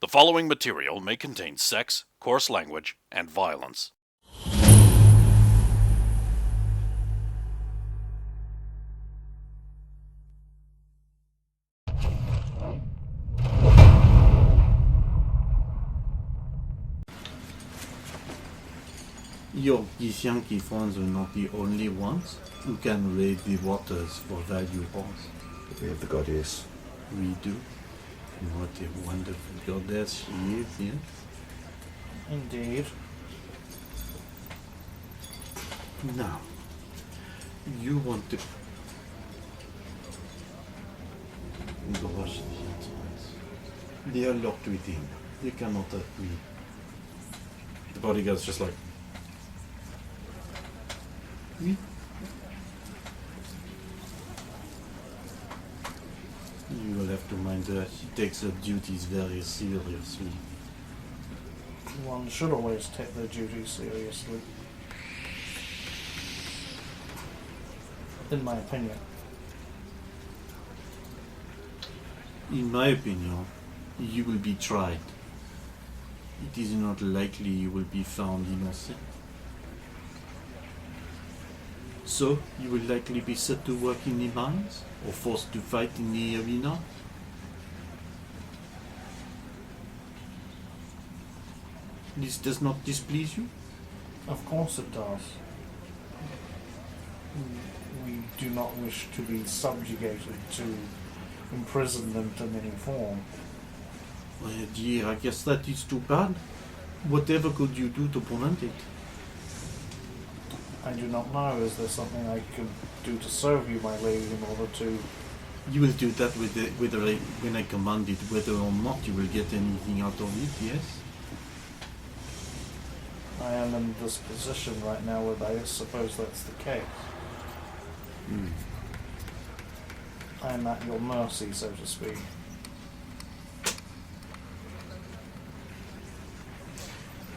The following material may contain sex, coarse language, and violence. Your Githyanki friends are not the only ones who can raid the waters for valuables. We have the goddess. We do. What a wonderful goddess she is, yes? Indeed. Now, you want to... Gosh, the entrance. They are locked within. They cannot read. The bodyguard's just like, Oui. You will have to mind her. She takes her duties very seriously. One should always take their duties seriously. In my opinion. In my opinion, you will be tried. It is not likely you will be found innocent. So, you will likely be set to work in the mines, or forced to fight in the arena. This does not displease you? Of course it does. We do not wish to be subjugated to imprisonment in any form. Well, dear, I guess that is too bad. Whatever could you do to prevent it? I do not know. Is there something I could do to serve you, my lady, in order to... You will do that when I command it, whether or not you will get anything out of it, yes? I am in this position right now where I suppose that's the case. I am at your mercy, so to speak.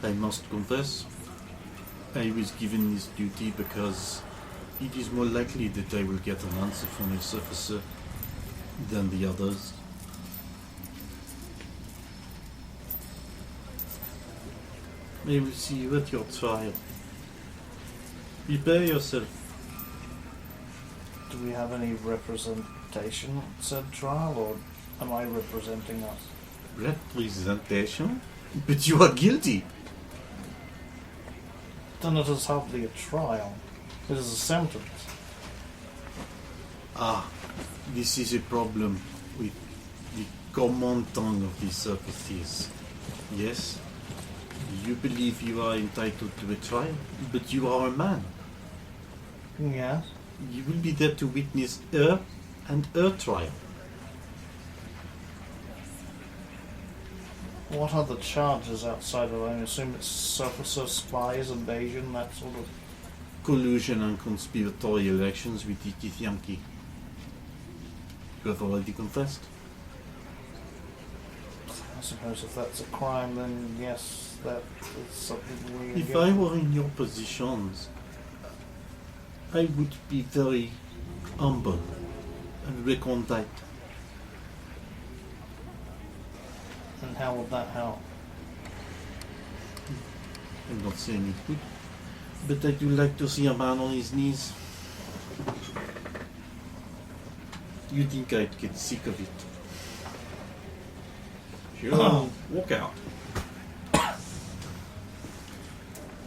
I must confess, I was given this duty because it is more likely that I will get an answer from this officer than the others. I will see you at your trial. Prepare yourself. Do we have any representation at said trial, or am I representing us? Representation? But you are guilty! Then it is hardly a trial. It is a sentence. Ah, this is a problem with the common tongue of the circuses. Yes? You believe you are entitled to a trial, but you are a man. Yes. You will be there to witness her and her trial. What are the charges outside of it? I assume it's surfacer, spies, invasion, that sort of... Collusion and conspiratorial actions with the Githyanki. You have already confessed. I suppose if that's a crime, then yes, that is something we... If I were in your positions, I would be very humble and recondite. And how would that help? I'm not saying it would, but I do like to see a man on his knees. You think I'd get sick of it? sure, walk out.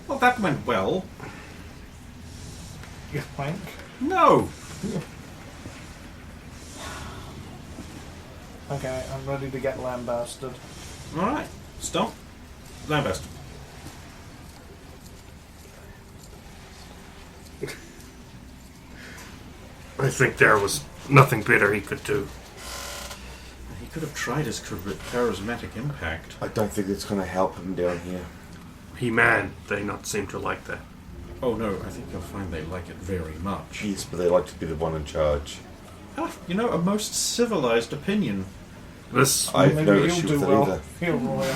Well, that went well. You think? No! Okay, I'm ready to get lambasted. Alright, stop. Lambast. I think there was nothing better he could do. He could have tried his charismatic impact. I don't think it's going to help him down here. He-Man, they not seem to like that. Oh no, I think you'll find they like it very much. Yes, but they like to be the one in charge. Ah, you know, a most civilized opinion. This, I have Maybe no you'll issue do with it well. either. Here, Roy.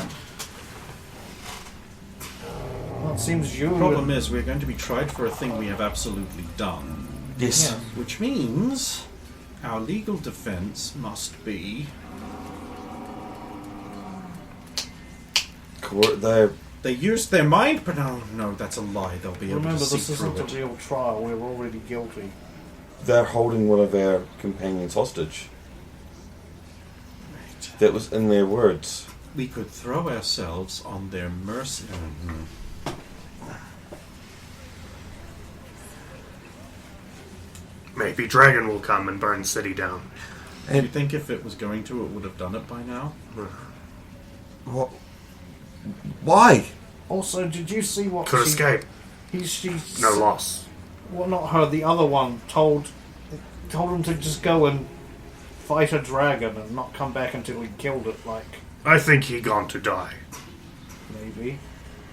Well, it seems you... The problem is, we're going to be tried for a thing we have absolutely done. Yes. Yeah. Which means our legal defense must be They used their mind, but no, that's a lie. They'll be able Remember, to see this through isn't it. a real trial. We're already guilty. They're holding one of our companions hostage. That was in their words. We could throw ourselves on their mercy. Maybe Dragon will come and burn the city down. Do you think if it was going to, it would have done it by now? What? Why? Also, did you see what Could escape. She's No loss. Well, not her. The other one told him to just go and fight a dragon and not come back until he killed it. Like, I think he gone to die. maybe.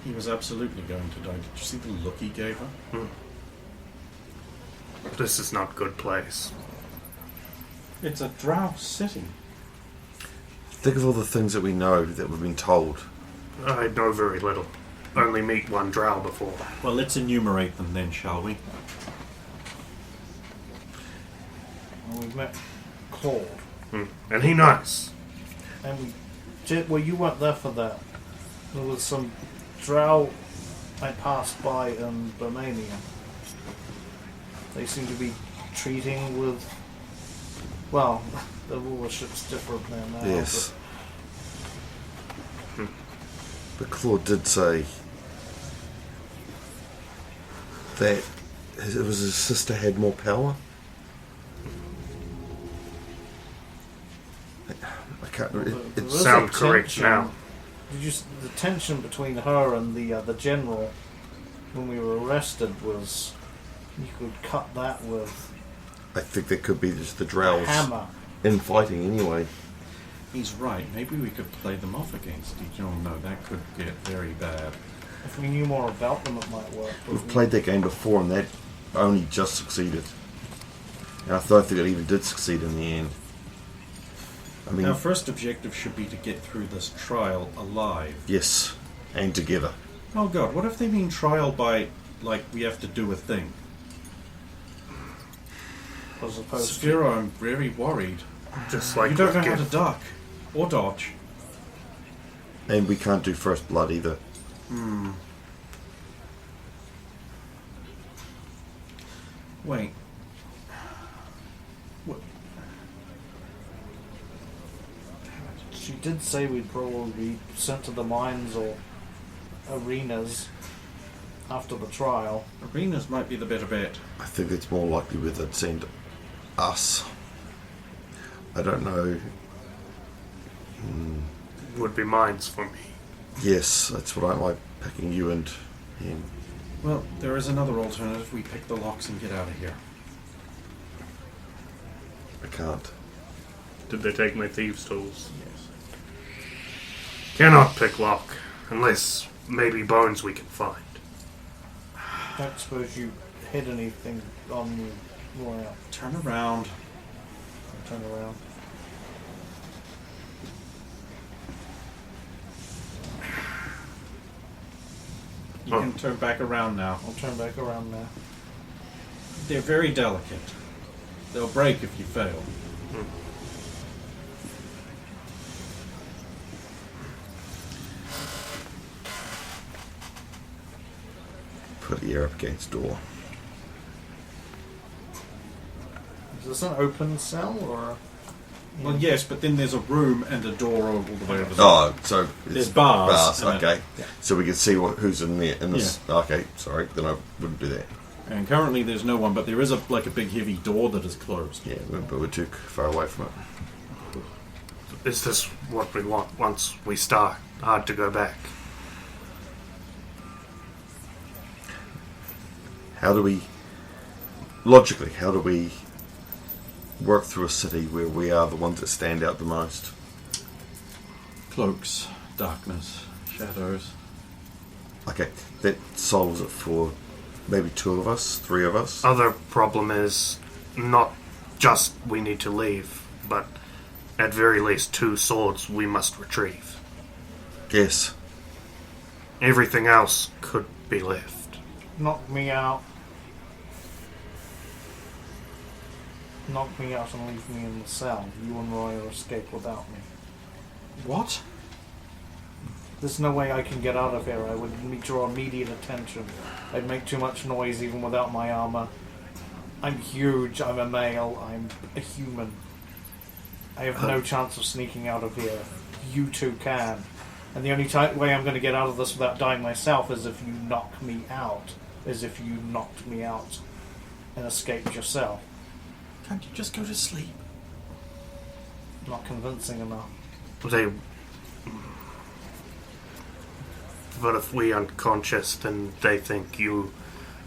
He was absolutely going to die. Did you see the look he gave her? This is not good place. It's a drow city. Think of all the things that we know that we've been told. I know very little. Only meet one drow before. Well, let's enumerate them then, shall we? And we've met Claude, And he nice. and well, you weren't there for that. There was some drow I passed by in Romania. They seem to be treating with. Well, the rulership's different there now. Yes. But Claude did say that it was his sister had more power. I can't. There It was sound a correct tension. now. Did you? The tension between her and the general when we were arrested was you could cut that with I think that could be just the a drows hammer. infighting anyway. He's right. Maybe we could play them off against each other. No, that could get very bad. If we knew more about them, it might work. but We've played that game before and that only just succeeded. And I don't think it even did succeed in the end. I mean, Our first objective should be to get through this trial alive. yes, and together. Oh god, what if they mean trial by, like, we have to do a thing? as opposed Sphero, I'm very worried. Just like You don't know with how to Gif. duck. Or dodge. And we can't do first blood either. Wait. What? she did say we'd probably be sent to the mines or arenas after the trial. Arenas might be the better bet. I think it's more likely with it send us. I don't know. Would be mines for me. Yes, that's what I like, picking you and him. Well, there is another alternative. We pick the locks and get out of here. I can't. Did they take my thieves' tools? Yes. Cannot pick lock. Unless maybe bones we can find. Don't suppose you hid anything on you. Well, Turn around. turn around. You can turn back around now. I'll turn back around now. They're very delicate. They'll break if you fail. Put the ear up against door. Is this an open cell or? Well, yes, but then there's a room and a door all the way over there. Oh, so There's bars. and okay. yeah. So we can see who's in there. In this. Okay, sorry. Then I wouldn't do that. And currently there's no one, but there is a big heavy door that is closed. Yeah, but we're too far away from it. Is this what we want once we start? Hard to go back. How do we work through a city where we are the ones that stand out the most? Cloaks, darkness, shadows. Okay, that solves it for maybe 2 of us, 3 of us. Other problem is not just we need to leave, but at very least 2 swords we must retrieve. Yes. Everything else could be left. Knock me out. Knock me out and leave me in the cell. You and Roy escape without me. What? There's no way I can get out of here. I would draw immediate attention. I'd make too much noise even without my armor. I'm huge, I'm a male, I'm a human. I have no chance of sneaking out of here. You two can. And the only way I'm going to get out of this without dying myself is if you knock me out. Is if you knocked me out and escaped yourself. Can't you just go to sleep? Not convincing enough. But if we unconscious, then they think you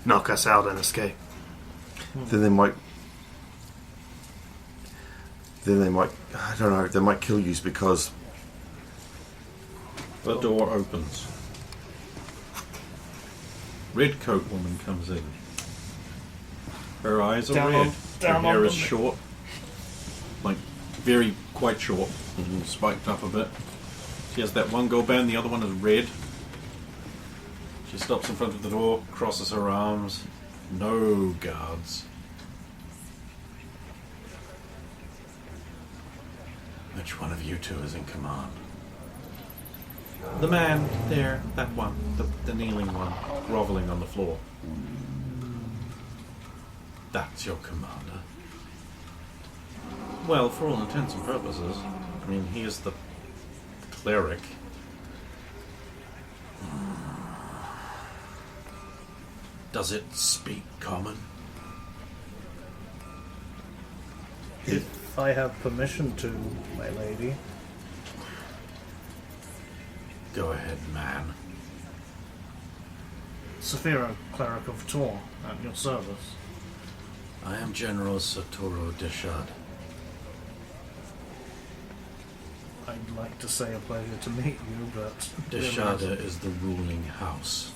knock us out and escape. Then they might. I don't know. They might kill you because The door opens. Red coat woman comes in. Her eyes are red. Her hair is short. Like, very quite short. Spiked up a bit. She has that one gold band, the other one is red. She stops in front of the door, crosses her arms. No guards. Which one of you two is in command? The man there, that one, the kneeling one, groveling on the floor. That's your commander. Well, for all intents and purposes, I mean, he is the cleric. Does it speak common? If I have permission to, my lady. Go ahead, man. Saphira, cleric of Tor, at your service. I am General Satoru Deshad. I'd like to say a pleasure to meet you, but... Deshada is the ruling house.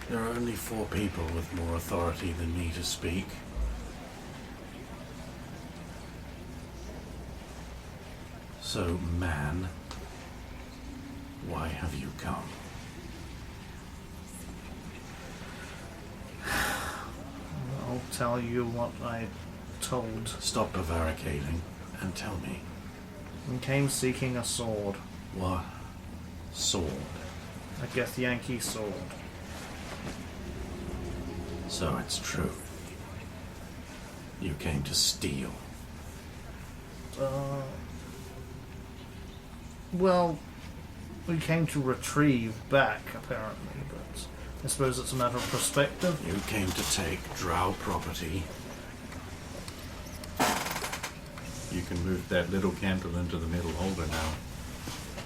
There are only 4 people with more authority than me to speak. So, man, why have you come? I'll tell you what I told. Stop prevaricating and tell me. I came seeking a sword. What sword? A Githyanki sword. So it's true. You came to steal. Well, we came to retrieve back, apparently, but I suppose it's a matter of perspective. You came to take drow property. You can move that little candle into the metal holder now.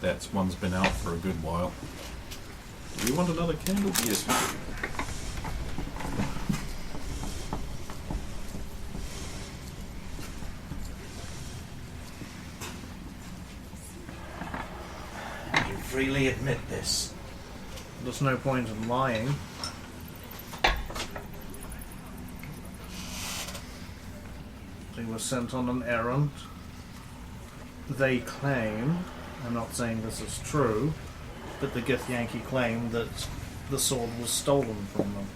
That one's been out for a good while. Do you want another candle? Yes, we do. You freely admit this. There's no point in lying. They were sent on an errand. They claim, I'm not saying this is true, but the Githyanki claim that the sword was stolen from them.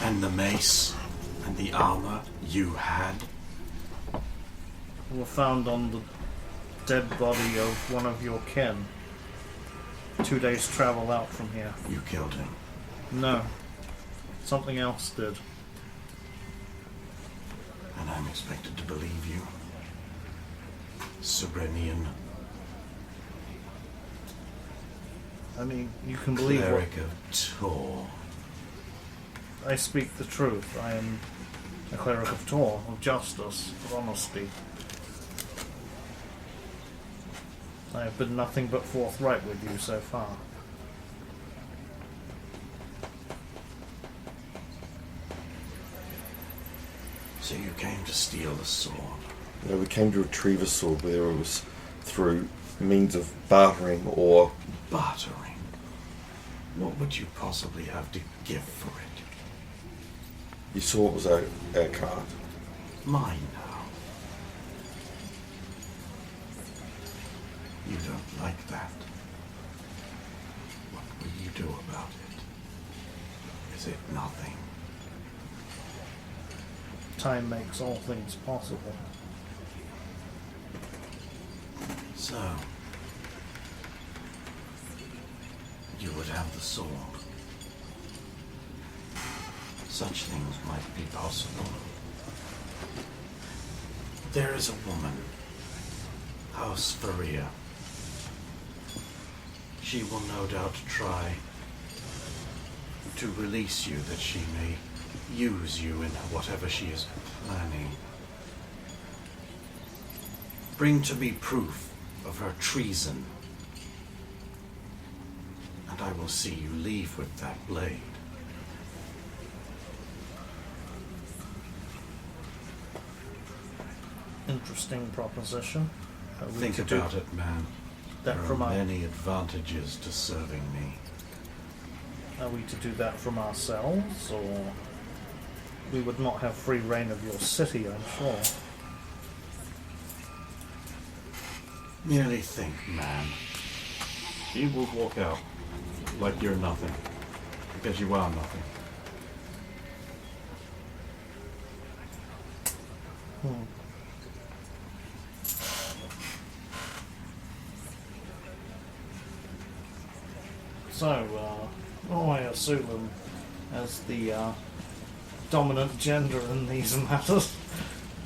And the mace and the armor you had? Were found on the dead body of one of your kin. 2 days' travel out from here. You killed him. No. Something else did. And I'm expected to believe you. Serenian. I mean, you can believe what... Cleric of Tor. I speak the truth. I am a cleric of Tor, of justice, of honesty. I have been nothing but forthright with you so far. So you came to steal the sword. you know, we came to retrieve a sword, whether it was through means of bartering or Bartering? What would you possibly have to give for it? you saw it was our card. Mine now. You don't like that. What will you do about it? Is it nothing? Time makes all things possible. So, you would have the sword. Such things might be possible. There is a woman, House Faria. She will no doubt try to release you, that she may use you in whatever she is planning. Bring to me proof of her treason, and I will see you leave with that blade. Interesting proposition. Think about it, man. That There from are our, many advantages to serving me. are we to do that from ourselves, or we would not have free reign of your city, I'm sure. Merely think, man. She will walk out like you're nothing. Because you are nothing. So, I assume as the dominant gender in these matters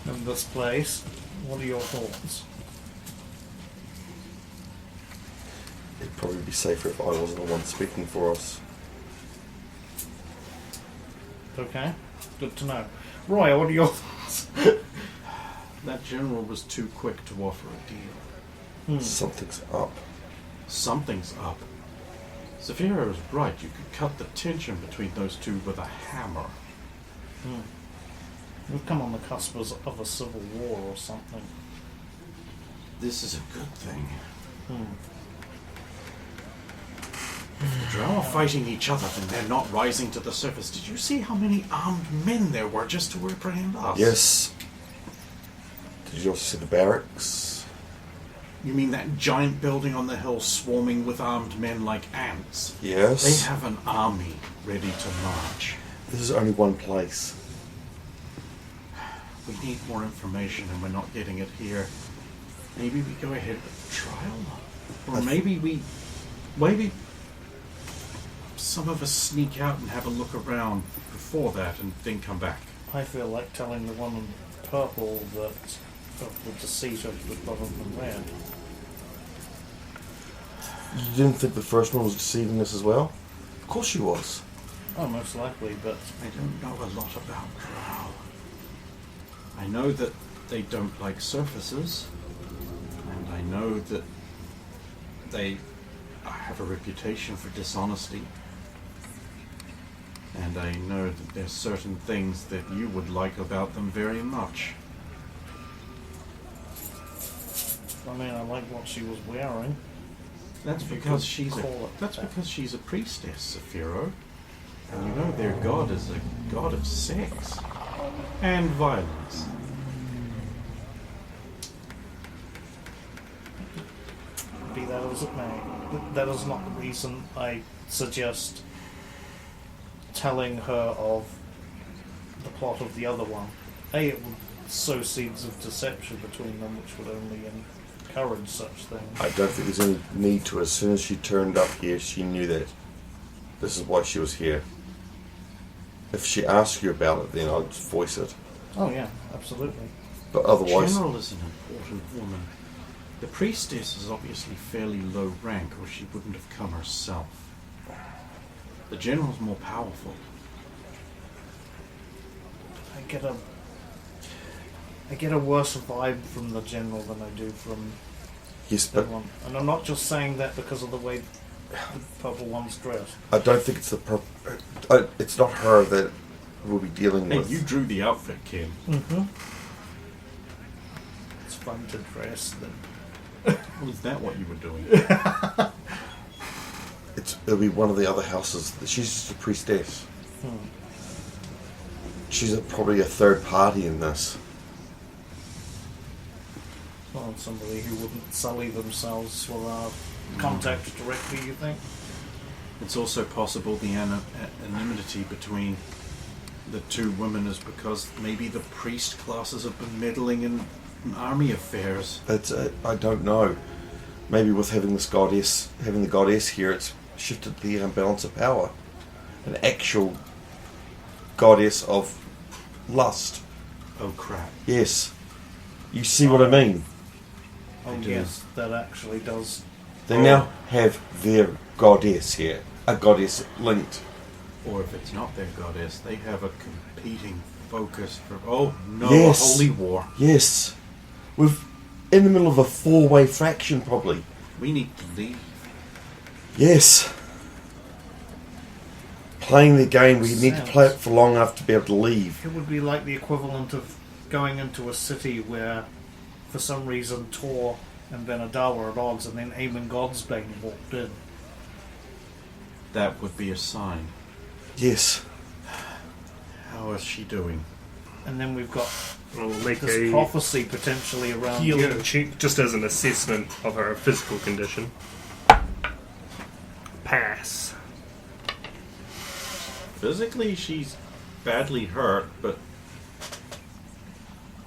in this place, what are your thoughts? It'd probably be safer if I wasn't the one speaking for us. Okay, good to know. Roy, what are your thoughts? That general was too quick to offer a deal. Something's up. Something's up. Zafira is right. You could cut the tension between those two with a hammer. We've come on the cusp of a civil war or something. This is a good thing. If the Drow are fighting each other, then they're not rising to the surface. Did you see how many armed men there were just to apprehend us? Yes. Did you also see the barracks? You mean that giant building on the hill swarming with armed men like ants? Yes. They have an army ready to march. This is only one place. We need more information and we're not getting it here. Maybe we go ahead with the trial? Or maybe some of us sneak out and have a look around before that and then come back. I feel like telling the one in purple that of the deceit of the government red. You didn't think the first one was deceiving us as well? Of course she was. Oh, most likely, but I don't know a lot about Drow. I know that they don't like surfaces, and I know that they have a reputation for dishonesty. And I know that there's certain things that you would like about them very much. I mean, I like what she was wearing. That's because she's a priestess, Saphiro. And you know their god is a god of sex and violence. Be that as it may, that is not the reason I suggest telling her of the plot of the other one. A, it would sow seeds of deception between them, which would only encourage such things. I don't think there's any need to. As soon as she turned up here, she knew that this is why she was here. If she asked you about it, then I'd voice it. Oh yeah, absolutely. But otherwise... General is an important woman. The priestess is obviously fairly low rank, or she wouldn't have come herself. The general's more powerful. I get a worse vibe from the general than I do from Yes, the but one. And I'm not just saying that because of the way the purple one's dressed. I don't think it's it's not her that we'll be dealing Hey, with. you drew the outfit, Ken. Mm-hmm. It's fun to dress them. Well, is that what you were doing? It'll be one of the other houses. She's just a priestess. She's probably a third party in this. Well, somebody who wouldn't sully themselves with our contact directly, you think? It's also possible the anonymity between the two women is because maybe the priest classes have been meddling in army affairs. I don't know. Maybe with having the goddess here, it's shifted the balance of power. An actual goddess of lust. Oh crap. Yes. You see what I mean? Oh yes, that actually does. They now have their goddess here. A goddess linked. Or if it's not their goddess, they have a competing focus for... Oh no, Yes. a holy war. Yes. We're in the middle of a 4-way fraction, probably. We need to leave. Yes. Playing the game, we need to play it for long enough to be able to leave. It would be like the equivalent of going into a city where, for some reason, Tor and Benadar were at odds, and then Eamon Godsbane walked in. That would be a sign. Yes. How is she doing? And then we've got We'll make this a prophecy potentially around healing you. check just as an assessment of her physical condition. Pass. Physically, she's badly hurt, but...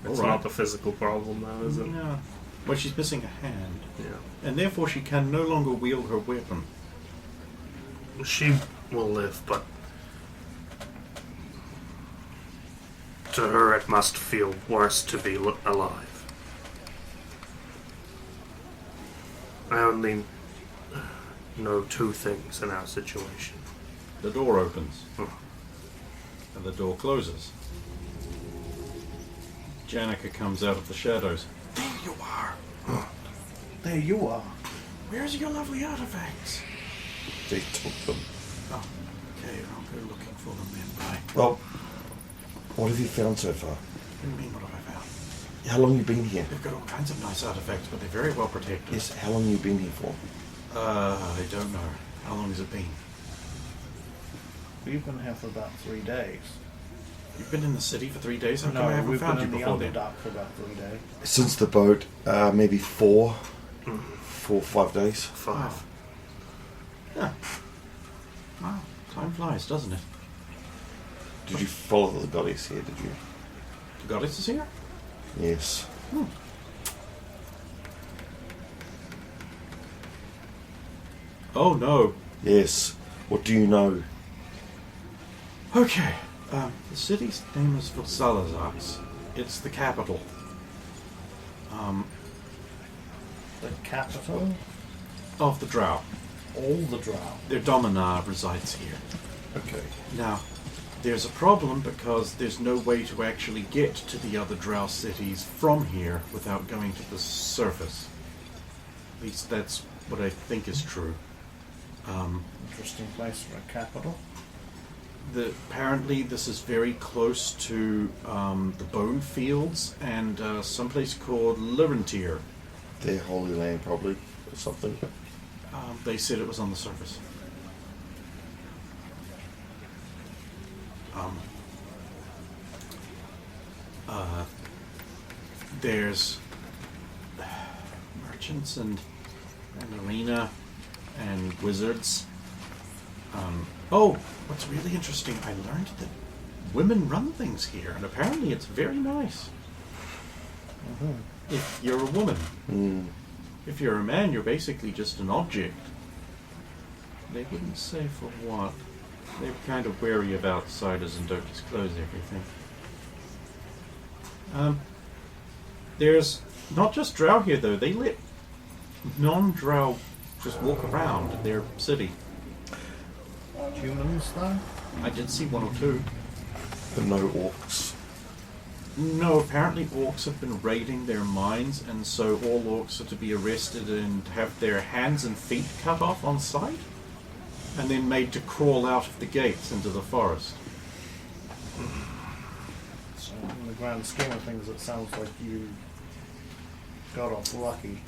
It's Alright. not the physical problem, though, is it? No. Well, she's missing a hand. Yeah. And therefore she can no longer wield her weapon. She will live, but to her it must feel worse to be alive. I only know two things in our situation. The door opens. Hmm. And the door closes. Janica comes out of the shadows. There you are! There you are. Where's your lovely artifacts? They took them. Oh, okay, I'll go looking for them then. Bye. Well, what have you found so far? What do you mean, what have I found? How long have you been here? They've got all kinds of nice artifacts, but they're very well protected. Yes, how long have you been here for? I don't know. How long has it been? We've been here for about 3 days. You've been in the city for 3 days? How come I haven't we've found been you in the before then? Underdark for about 3 days. Since the boat, maybe 4 or 5 days. 5. Yeah. Wow, time flies, doesn't it? Did you follow the goddess here, did you? The goddess is here? Yes. Oh no. Yes. What do you know? Okay. The city's name is Salazar's. It's the capital. The capital? Of the Drow. All the Drow. Their Dominar resides here. Okay. Now, there's a problem because there's no way to actually get to the other Drow cities from here without going to the surface. At least that's what I think is true. Interesting place for a capital. Apparently this is very close to the Bone Fields and someplace called Lirantir. Their holy land, probably, or something. They said it was on the surface. There's merchants and an arena and wizards. Oh, what's really interesting, I learned that women run things here, and apparently it's very nice. If you're a woman. If you're a man, you're basically just an object. They wouldn't say for what. They're kind of wary of outsiders and don't disclose everything. There's not just Drow here, though. They let non-Drow just walk around their city. Humans, though? I did see one or two. But no orcs. No, apparently orcs have been raiding their mines, and so all orcs are to be arrested and have their hands and feet cut off on sight, and then made to crawl out of the gates into the forest. So, in the grand scheme of things, it sounds like you got off lucky.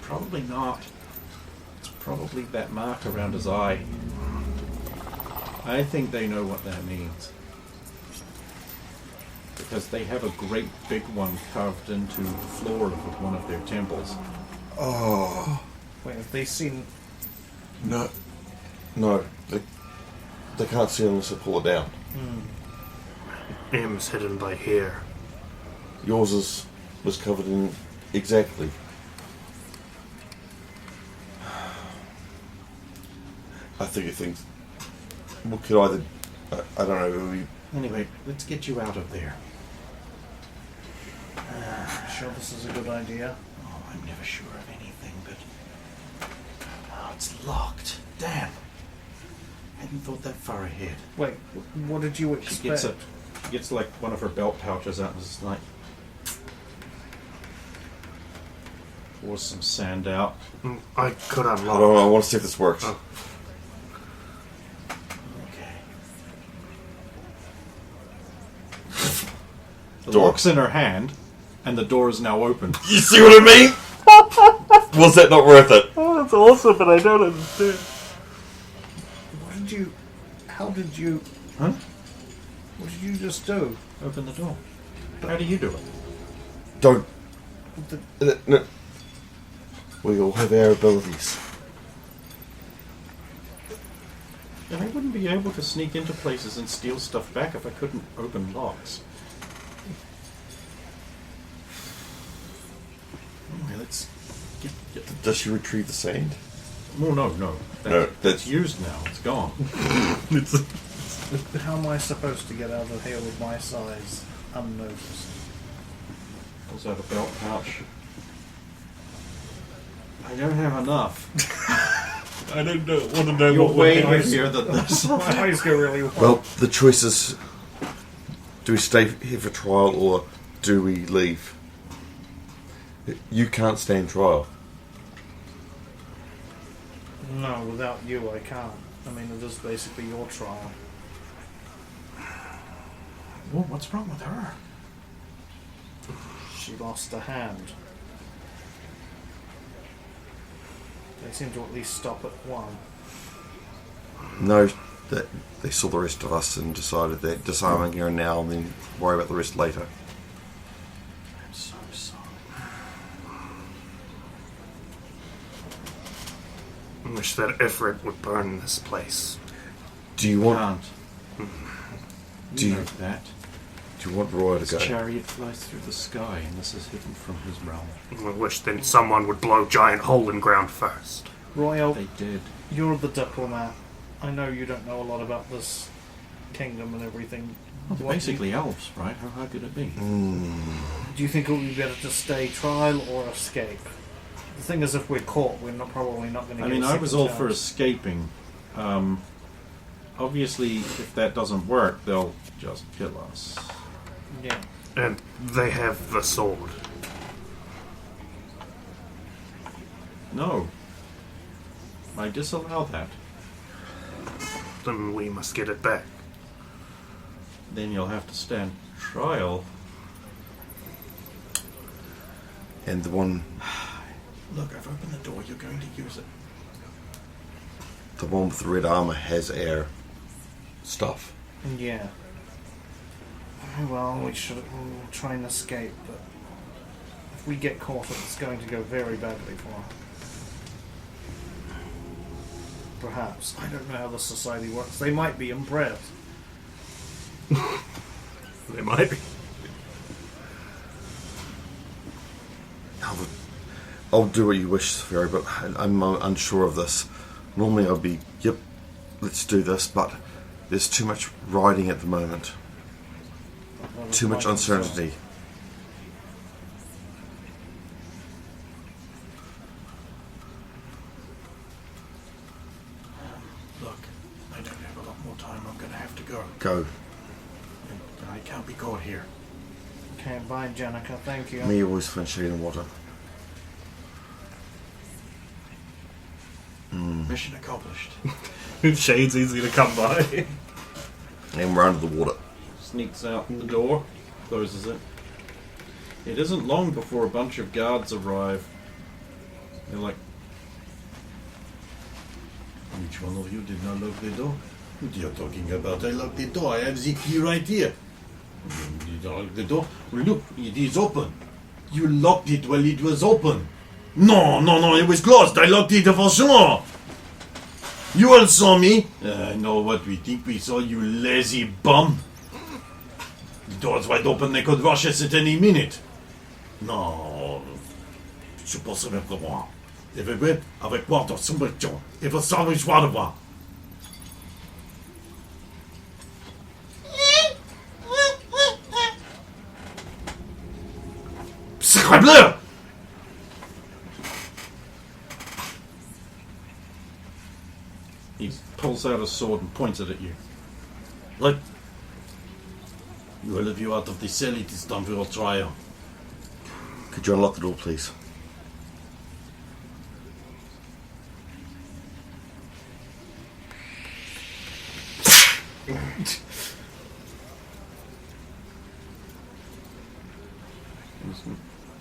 Probably not. It's probably that mark around his eye. I think they know what that means. Because they have a great big one carved into the floor of one of their temples. Oh. Wait, have they seen... No. No. They can't see unless they pull it down. M's hidden by here. Yours was covered in exactly. I think it thinks we could either. I don't know. Anyway, let's get you out of there. Sure, this is a good idea. Oh, I'm never sure of anything, but... Oh, it's locked. Damn. Hadn't thought that far ahead. Wait, what did you She gets expect? gets like one of her belt pouches out and is like pours some sand out. I could I unlock. don't know. I want to see if this works. Oh. Okay. The Door. lock's in her hand, and the door is now open. You see what I mean? Was that not worth it? Oh, that's awesome, but I don't understand. What did you... How did you... Huh? What did you just do? Open the door. How do you do it? Don't. No. We all have our abilities. And I wouldn't be able to sneak into places and steal stuff back if I couldn't open locks. Anyway, let's get Does she retrieve the sand? Oh, no. No, That's that's- used now. It's gone. How am I supposed to get out of here with my size unnoticed? Pulls out a belt pouch. I don't have enough. I don't know. Want to know You're way heavier than this. My eyes go really wide. Well, the choice is: do we stay here for trial or do we leave? You can't stand trial. No, without you I can't. I mean, it is basically your trial. Well, what's wrong with her? She lost a hand. They seem to at least stop at one. No, that they saw the rest of us and decided that disarming her now and then worry about the rest later. I'm so sorry. I wish that Ifrit would burn this place. Do you want? Can't. Do You you- know that. Do you want Roy to His go? chariot flies through the sky, and this is hidden from his realm. I wish then someone would blow giant hole in ground first. Royal, They did. you're the diplomat. I know you don't know a lot about this kingdom and everything. Well, they're What basically elves, right? How hard could it be? do you think it would be better to stay trial or escape? The thing is, if we're caught, we're probably not going to I get mean, a I was all second for chance. escaping. Obviously, if that doesn't work, they'll just kill us. Yeah. And they have the sword. No. I disallow that. Then we must get it back. Then you'll have to stand trial. And the one Look, I've opened the door. You're going to use it. with the red armor has our stuff. Yeah. Well, we'll try and escape, but if we get caught, it's going to go very badly for us. Perhaps. I don't know how the society works. They might be inbred. They might be. I'll do what you wish, Safari, but I'm unsure of this. Normally I'd be, yep, let's do this, but there's too much riding at the moment. That is Too my much concern. uncertainty. Look, I don't have a lot more time. I'm going to have to go. Go. And I can't be caught here. Okay, bye, Jenica. Thank you. Me always find shade in water. Mission accomplished. Shade's easy to come by. And we're under the water. Sneaks out the door, closes it. It isn't long before a bunch of guards arrive. They're like, Which one of you did not lock the door? What are you talking about? I locked the door. I have the key right here. You did not lock the door? Look, it is open. You locked it while it was open. No, it was closed. I locked it for sure. You all saw me. I know what we think we saw, you lazy bum. The door's wide open, they could rush us at any minute. Non, je pense même que moi. Et bébé, avec moi dans son bâton, il va s'en joie de voir. Sacre bleu! He pulls out a sword and points it at you. Look, you will have you out of the cell, it is time for your trial. Could you unlock the door, please? He's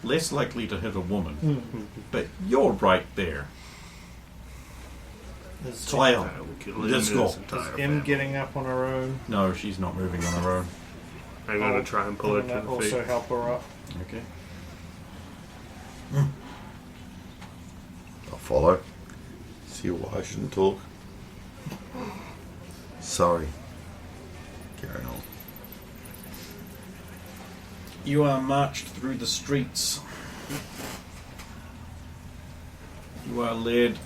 less likely to hit a woman, but you're right there. Is, Trial. We could Let's lose go. this entire is M family. getting up on her own? No, she's not moving on her own. I'm gonna try and pull her Can to that the also feet. help her up? Okay. I'll follow. See why I shouldn't talk. Sorry. Carry on. You are marched through the streets. You are led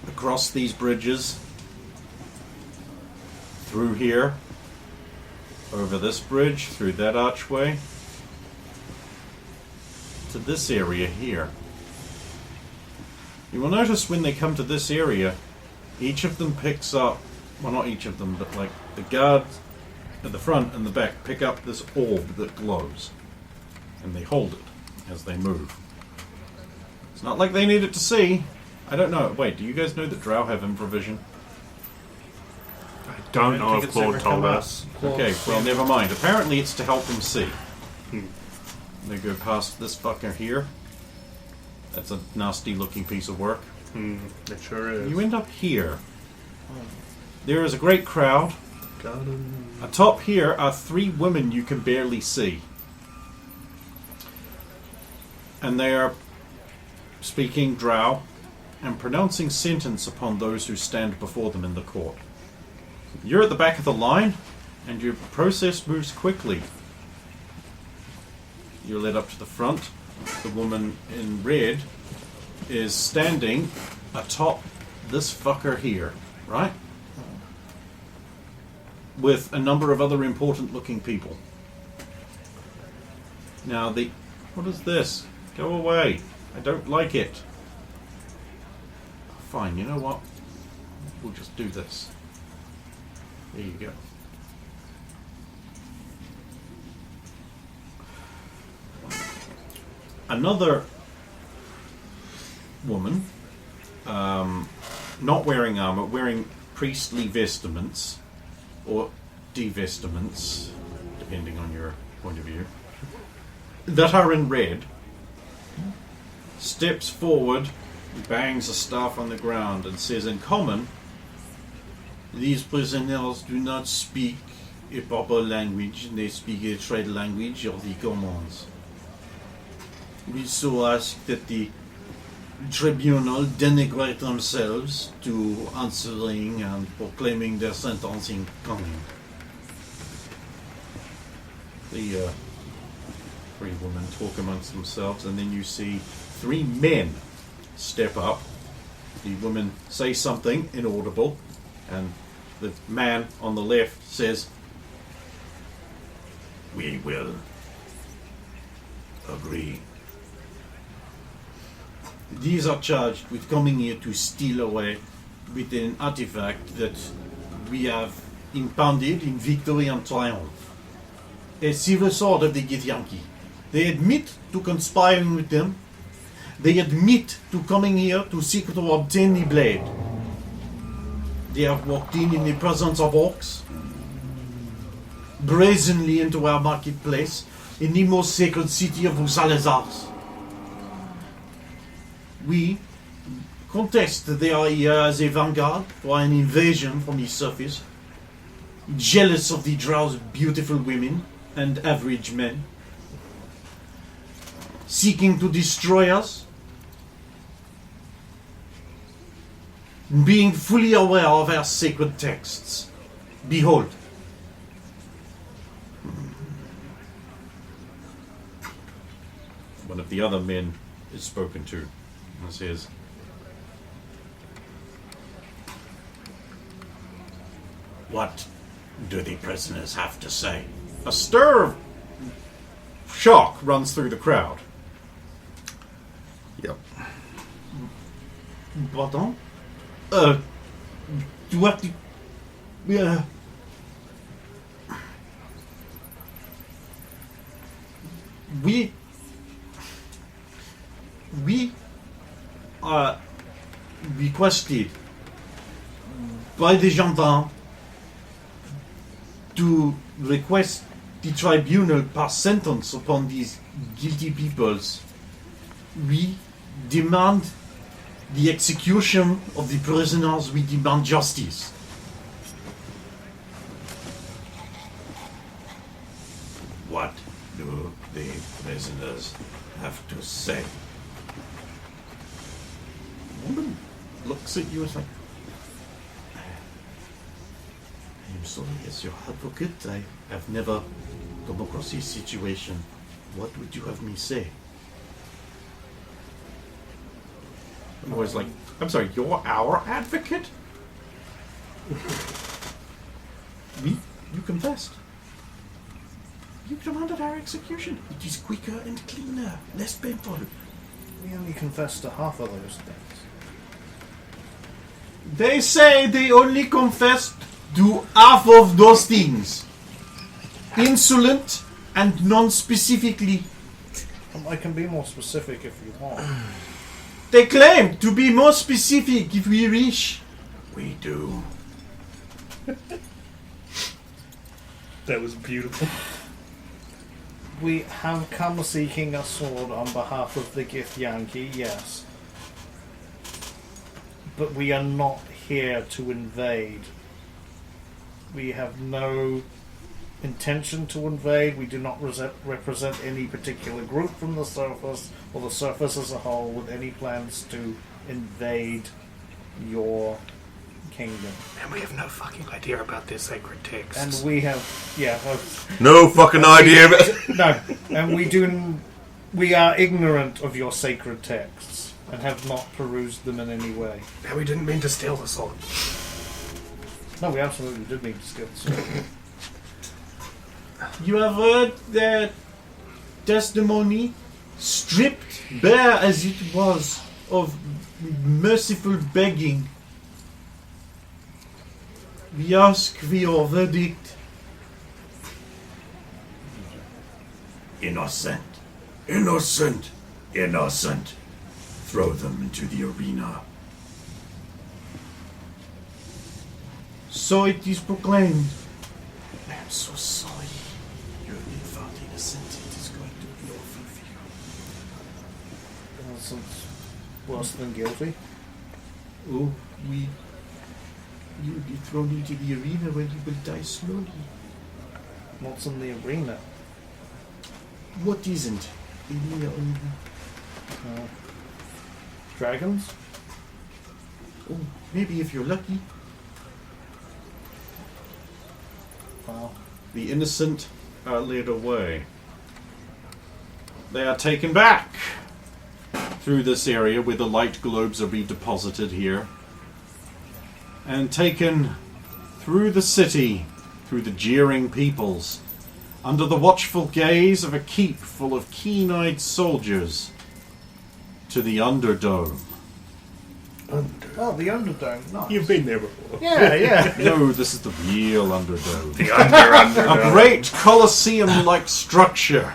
across these bridges, through here, over this bridge, through that archway, to this area here. You will notice when they come to this area, each of them picks up, well, not each of them, but like the guards at the front and the back pick up this orb that glows, and they hold it as they move. It's not like they need it to see. I don't know. Wait, do you guys know that drow have infravision? I don't I know think if it's ever Claude come told up. us. Okay, well, never mind. Apparently it's to help them see. Hmm. They go past this fucker here. That's a nasty looking piece of work. It sure is. You end up here. There is a great crowd. Got him. Atop here are 3 women you can barely see. And they are speaking drow and pronouncing sentence upon those who stand before them in the court. You're at the back of the line, and your process moves quickly. You're led up to the front. The woman in red is standing atop this fucker here, right? With a number of other important looking people. Now what is this? Go away. I don't like it. Fine, you know what? We'll just do this. There you go. Another woman, not wearing armor, wearing priestly vestments, or divestiments, depending on your point of view, that are in red, steps forward, bangs a staff on the ground, and says in common, "These prisoners do not speak a proper language, they speak a trade language of the commons. We so ask that the tribunal denigrate themselves to answering and proclaiming their sentence in common." The 3 women talk amongst themselves, and then you see 3 men step up. The women say something inaudible, and the man on the left says, We will agree. "These are charged with coming here to steal away with an artifact that we have impounded in victory and triumph. A silver sword of the Githyanki. They admit to conspiring with them. They admit to coming here to seek to obtain the blade. They have walked in the presence of orcs, brazenly into our marketplace, in the most sacred city of Salazars. We contest that they are here as a vanguard for an invasion from the surface, jealous of the drow's beautiful women and average men, seeking to destroy us, being fully aware of our sacred texts. Behold, of the other men is spoken to and says, What do the prisoners have to say? a stir of shock runs through the crowd. Yep. Pardon? What do... We are requested by the gendarmes to request the tribunal pass sentence upon these guilty peoples. We demand the execution of the prisoners. We demand justice. What do the prisoners have to say? The woman looks at you and is like, I'm sorry, as your advocate, I have never come across this situation. What would you have me say? I'm always like, I'm sorry, you're our advocate? You confessed. You demanded our execution. It is quicker and cleaner, less painful. We only confessed to half of those things. They say they only confessed to half of those things. Insolent and non-specifically. I can be more specific if you want. They claim to be more specific if we wish. We do. That was beautiful. We have come seeking a sword on behalf of the Githyanki, yes. But we are not here to invade. We have no intention to invade. We do not represent any particular group from the surface, or the surface as a whole, with any plans to invade your kingdom. And we have no fucking idea about their sacred texts. And we have, No fucking idea. no, and we are ignorant of your sacred texts and have not perused them in any way. Now, we didn't mean to steal the sword. No, we absolutely did mean to steal the sword. You have heard their testimony, stripped bare as it was of merciful begging. We ask for your verdict. Innocent. Innocent. Innocent. Throw them into the arena. So it is proclaimed. I am so sorry. You're infant innocent. It is going to be awful for you. Innocent's worse than guilty. Oh, you will be thrown into the arena where you will die slowly. What's in the arena? What isn't? Dragons? Oh, maybe if you're lucky. Wow. The innocent are led away. They are taken back through this area where the light globes are being deposited here, and taken through the city, through the jeering peoples, under the watchful gaze of a keep full of keen-eyed soldiers, to the Underdome. Oh, the Underdome. Nice. You've been there before. Yeah, yeah. No, this is the real Underdome. The Underdome. A great Colosseum-like structure.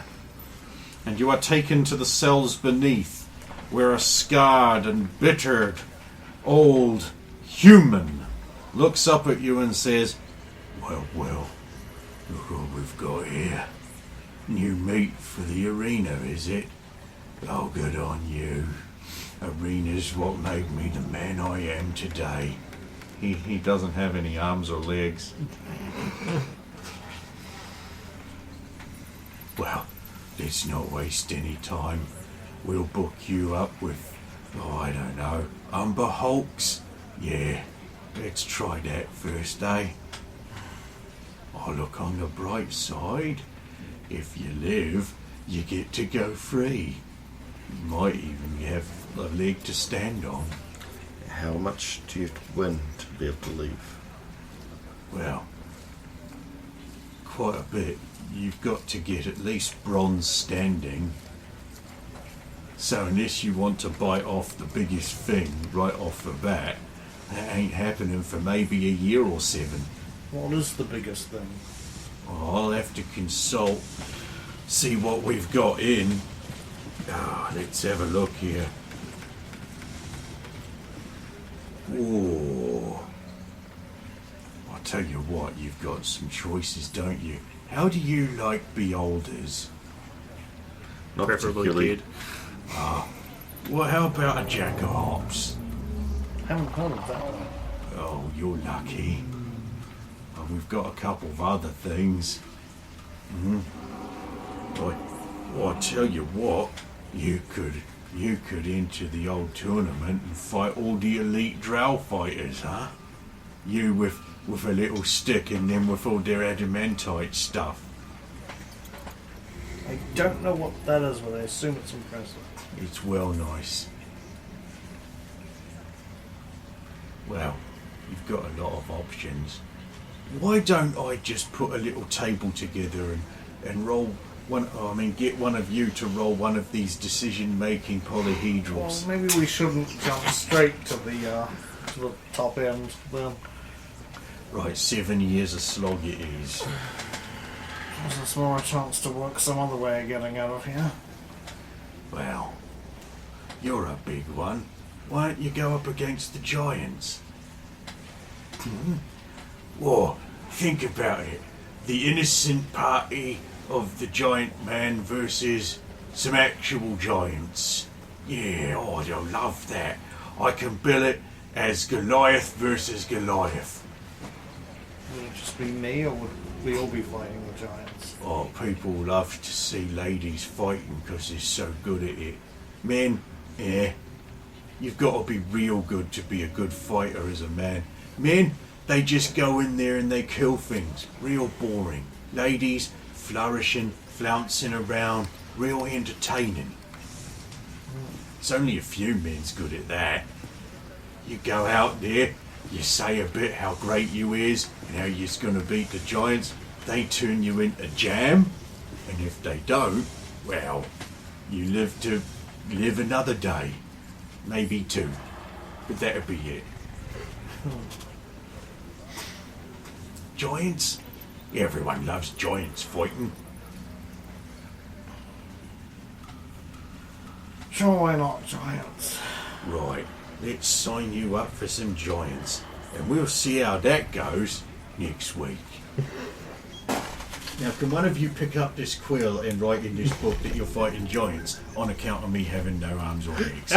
And you are taken to the cells beneath, where a scarred and bittered old human looks up at you and says, well, look what we've got here. New meat for the arena, is it? Oh, good on you. Arena's what made me the man I am today. He doesn't have any arms or legs. Well, let's not waste any time. We'll book you up with, I don't know, Umber Hulks? Yeah, let's try that first, eh? Oh, look on the bright side. If you live, you get to go free. You might even have a leg to stand on. How much do you have to win to be able to leave? Well, quite a bit. You've got to get at least bronze standing. So unless you want to bite off the biggest thing right off the bat, that ain't happening for maybe a year or 7. What is the biggest thing? I'll have to consult, see what we've got in. Let's have a look here. Ooh. I'll tell you what, you've got some choices, don't you? How do you like beholders? Not Preferably particularly. kid. Well, how about a jack of hops? Haven't heard of that one. Oh, you're lucky. We've got a couple of other things. Well, I tell you what, you could enter the old tournament and fight all the elite drow fighters, huh? You with a little stick and them with all their adamantite stuff. I don't know what that is, but I assume it's impressive. It's well nice. Well, you've got a lot of options. Why don't I just put a little table together and roll one? Get one of you to roll one of these decision-making Well, polyhedrals. maybe we shouldn't jump straight to the top end then. Right, 7 years a slog it is. Gives us more a chance to work some other way of getting out of here. Well, you're a big one. Why don't you go up against the giants? Well, think about it. The innocent party of the giant man versus some actual giants. Yeah, I'd love that. I can bill it as Goliath versus Goliath. Would it just be me, or would we all be fighting the giants? Oh, people love to see ladies fighting because they're so good at it. Men, you've got to be real good to be a good fighter as a man. Men, they just go in there and they kill things. Real boring. Ladies, flourishing, flouncing around, real entertaining. It's only a few men's good at that. You go out there, you say a bit how great you is and how you're going to beat the giants. They turn you into jam, and if they don't, well, you live to live another day, maybe 2, but that'll be it. Giants? Everyone loves giants fighting. Sure, why not giants? Right, let's sign you up for some giants, and we'll see how that goes next week. Now, can one of you pick up this quill and write in this book that you're fighting giants on account of me having no arms or legs?